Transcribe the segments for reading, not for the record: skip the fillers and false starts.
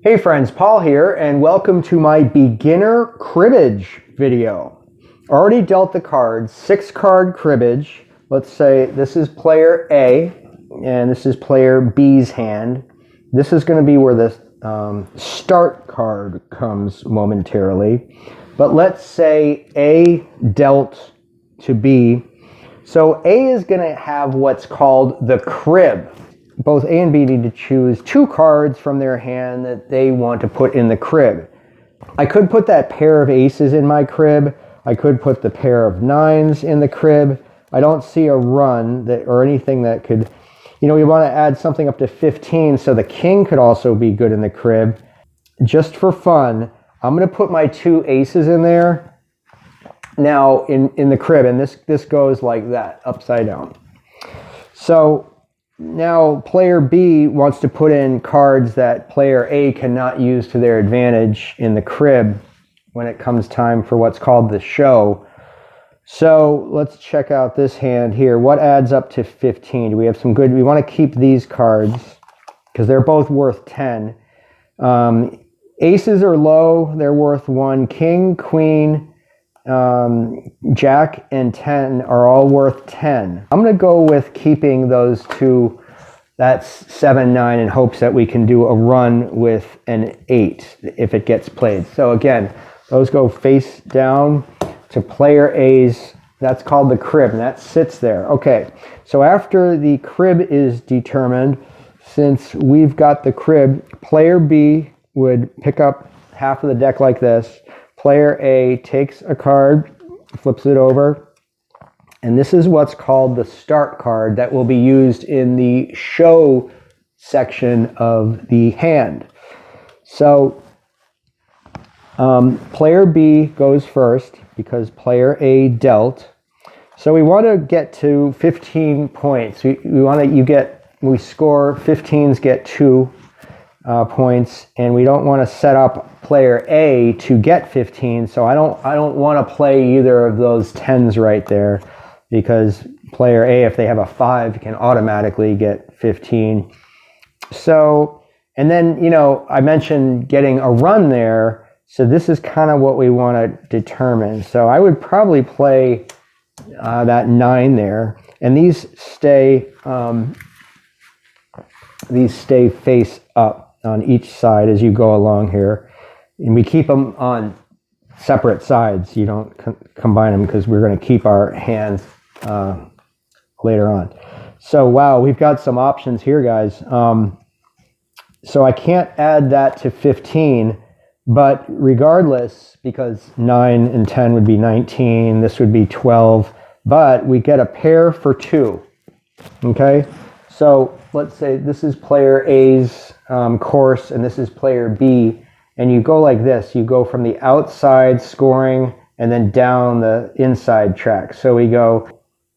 Hey friends, Paul here, and welcome to my beginner cribbage video. Already dealt the cards, 6-card cribbage. Let's say this is player A, and this is player B's hand. This is going to be where the start card comes momentarily. But let's say A dealt to B. So A is going to have what's called the crib. Both A and B need to choose 2 cards from their hand that they want to put in the crib. I could put that pair of aces in my crib. I could put the pair of 9s in the crib. I don't see a run that or anything that could, we want to add something up to 15, so the king could also be good in the crib. Just for fun, I'm going to put my 2 aces in there now in the crib, and this goes like that, upside down. So now player B wants to put in cards that player A cannot use to their advantage in the crib when it comes time for what's called the show. So let's check out this hand here. What adds up to 15? Do we have some good? We want to keep these cards because they're both worth 10. Aces are low. They're worth 1. King, queen, Jack, and 10 are all worth 10. I'm going to go with keeping those 2. That's 7, 9 in hopes that we can do a run with an 8 if it gets played. So again, those go face down to player A's. That's called the crib, and that sits there. Okay, so after the crib is determined, since we've got the crib, player B would pick up half of the deck like this. Player A takes a card, flips it over, and this is what's called the start card that will be used in the show section of the hand. So player B goes first because player A dealt. So we want to get to 15 points. We score 15s get 2 points, and we don't want to set up player A to get 15. So I don't want to play either of those 10s right there, because player A, if they have a 5, can automatically get 15. So, and then, I mentioned getting a run there. So this is kind of what we want to determine. So I would probably play that 9 there, and these stay face up on each side as you go along here, and we keep them on separate sides. You don't combine them because we're going to keep our hands later on. So wow, we've got some options here, guys. So I can't add that to 15, but regardless, because 9 and 10 would be 19, this would be 12, but we get a pair for 2. Okay, so let's say this is player A's course, and this is player B, and you go like this. You go from the outside scoring and then down the inside track. So we go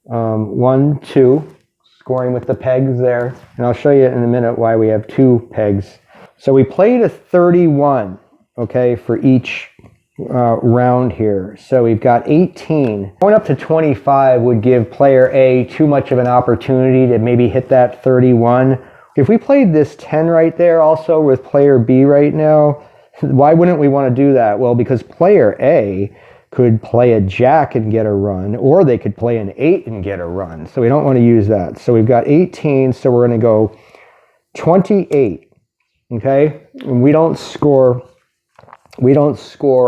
1, 2, scoring with the pegs there, and I'll show you in a minute why we have 2 pegs. So we played a 31, okay, for each round here. So we've got 18. Going up to 25 would give player A too much of an opportunity to maybe hit that 31. If we played this 10 right there also with player B right now, why wouldn't we want to do that? Well, because player A could play a jack and get a run, or they could play an 8 and get a run. So we don't want to use that. So we've got 18, so we're going to go 28. Okay? And we don't score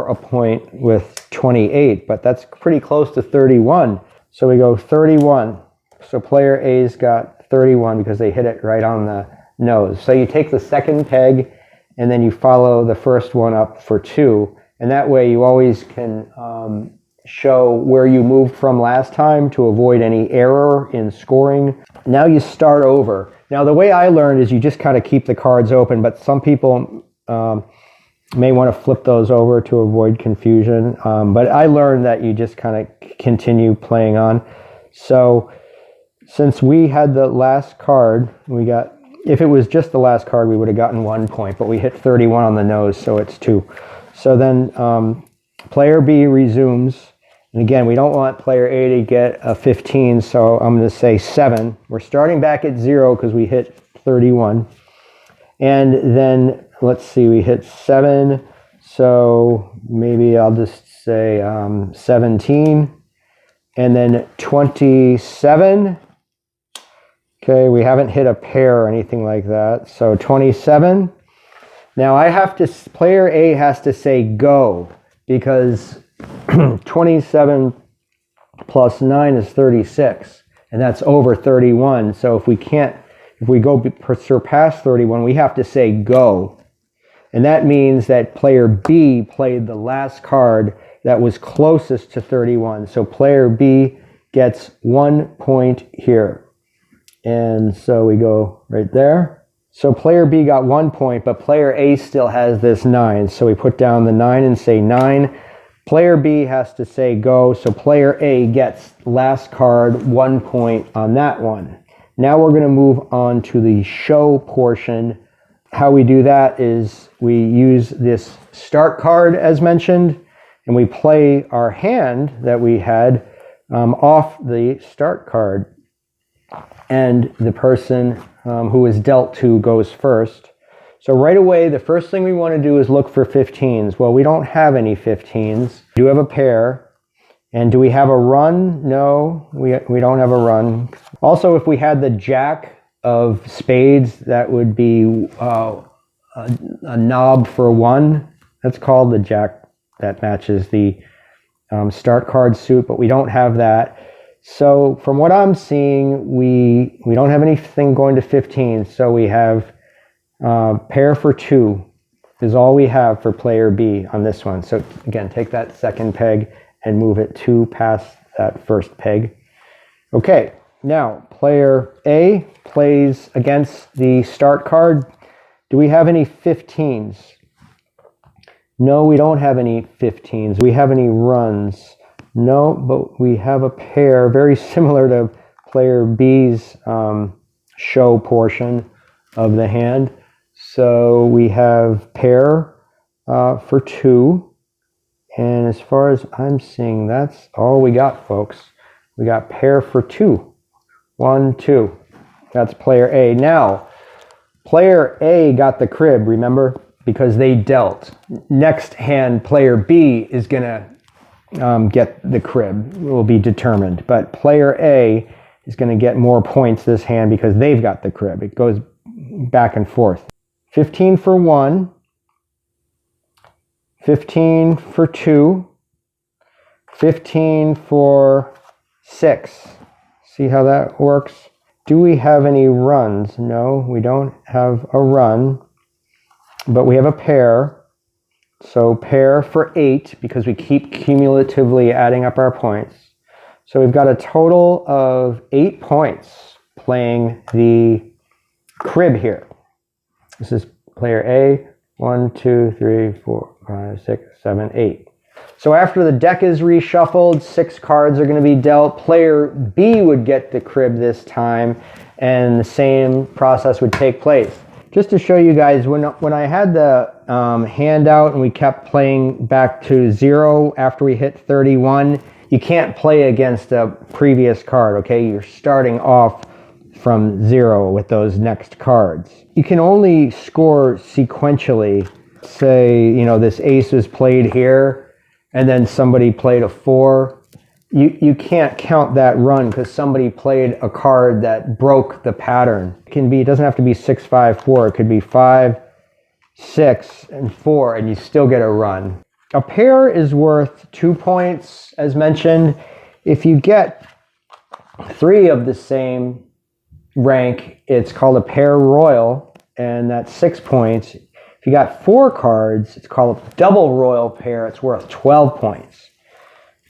a point with 28, but that's pretty close to 31. So we go 31. So player A's got 31 because they hit it right on the nose. So you take the second peg and then you follow the first one up for 2. And that way you always can show where you moved from last time to avoid any error in scoring. Now you start over. Now the way I learned is you just kind of keep the cards open, but some people may want to flip those over to avoid confusion. But I learned that you just kind of continue playing on. So since we had the last card, if it was just the last card, we would have gotten 1 point, but we hit 31 on the nose, so it's 2. So then player B resumes. And again, we don't want player A to get a 15, so I'm going to say 7. We're starting back at 0 because we hit 31. And then let's see, we hit 7. So maybe I'll just say 17. And then 27. Okay, we haven't hit a pair or anything like that. So 27. Now I have to, player A has to say go, because 27 plus 9 is 36, and that's over 31. So if we go surpass 31, we have to say go. And that means that player B played the last card that was closest to 31. So player B gets 1 point here. And so we go right there. So player B got 1 point, but player A still has this 9. So we put down the 9 and say 9. Player B has to say go, so player A gets last card, 1 point on that one. Now we're going to move on to the show portion. How we do that is we use this start card as mentioned, and we play our hand that we had off the start card. And the person who is dealt to goes first. So right away, the first thing we want to do is look for 15s. Well, we don't have any 15s. We do have a pair. And do we have a run? No, we don't have a run. Also, if we had the jack of spades, that would be a knob for 1. That's called the jack that matches the start card suit, but we don't have that. So from what I'm seeing, we don't have anything going to 15. So we have pair for 2 is all we have for player B on this one. So again, take that second peg and move it 2 past that first peg. Okay, now player A plays against the start card. Do we have any 15s? No, we don't have any 15s. Do we have any runs? No, but we have a pair very similar to player B's show portion of the hand. So we have pair for 2. And as far as I'm seeing, that's all we got, folks. We got pair for 2. 1, 2. That's player A. Now, player A got the crib, remember? Because they dealt. Next hand, player B is going to get the crib, will be determined. But player A is going to get more points this hand because they've got the crib. It goes back and forth. 15 for 1, 15 for 2, 15 for 6. See how that works? Do we have any runs? No, we don't have a run, but we have a pair. So pair for 8, because we keep cumulatively adding up our points. So we've got a total of 8 points playing the crib here. This is player A. 1, 2, 3, 4, 5, 6, 7, 8. So after the deck is reshuffled, 6 cards are going to be dealt. Player B would get the crib this time, and the same process would take place. Just to show you guys, when I had the handout and we kept playing back to 0 after we hit 31, you can't play against a previous card, okay? You're starting off from 0 with those next cards. You can only score sequentially. Say, you know, this ace was played here, and then somebody played a 4. You can't count that run because somebody played a card that broke the pattern. It doesn't have to be 6, 5, 4. It could be 5, 6, and 4, and you still get a run. A pair is worth 2 points, as mentioned. If you get 3 of the same rank, it's called a pair royal, and that's 6 points. If you got 4 cards, it's called a double royal pair. It's worth 12 points.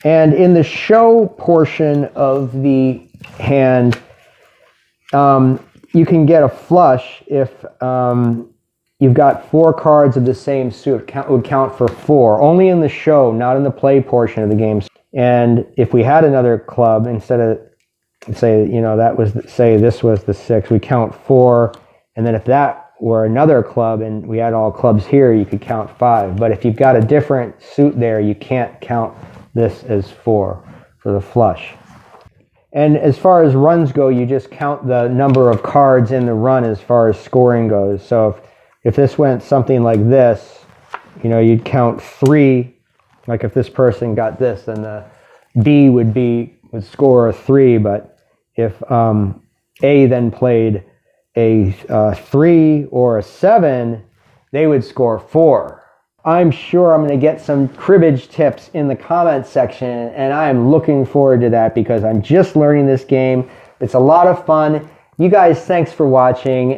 And in the show portion of the hand, you can get a flush if you've got 4 cards of the same suit. It would count for 4. Only in the show, not in the play portion of the game. And if we had another club, instead of, say, you know, that was, say this was the 6, we count 4. And then if that were another club and we had all clubs here, you could count 5. But if you've got a different suit there, you can't count this as 4 for the flush. And as far as runs go, you just count the number of cards in the run as far as scoring goes. So if if this went something like this, you know, you'd count 3. Like if this person got this, then the B would score a 3. But if A then played a 3 or a 7, they would score 4. I'm sure I'm going to get some cribbage tips in the comments section, and I am looking forward to that because I'm just learning this game. It's a lot of fun. You guys, thanks for watching.